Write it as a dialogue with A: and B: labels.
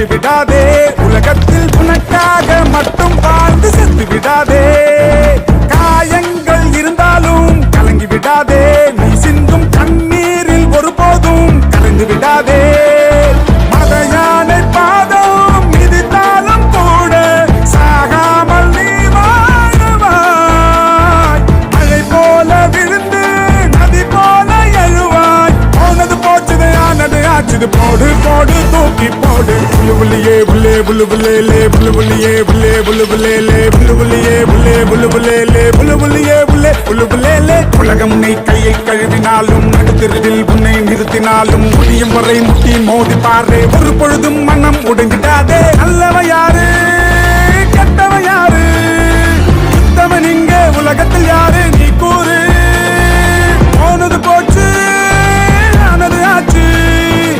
A: விட்டு விடாதே உலகத்தில் உனக்காக மட்டும் வாழ்ந்து செத்து விடாதே காயங்கள் இருந்தாலும் கலங்கி விடாதே நீ சிந்தும் கண்ணீரில் ஒருபோதும் கலந்து விடாதே மத யானை பாதம் மிதித்தாலும் கூட சாகாமல் நீ வாழ்வாய் மழை போல விழுந்து நதி போல எழுவாய் போனது போச்சுது ஆனது ஆச்சுது போடு போடு தூக்கி போடு புல்லுபுல்லியே புல்லே புல்லுபுல்லே புல்லுபுல்லியே புல்லே புல்லுபுல்லே புல்லுபுல்லியே புல்லே புல்லுபுல்லே புல்லுபுல்லியே புல்லே புல்லுபுல்லே உலகம் நீ கையை கழுவினாலும் நடுத்தெருவில் உன்னை நிறுத்தினாலும் முடியும் வரை முட்டி மோதி பாரு ஒரு பொழுதும் மனம் உடைந்து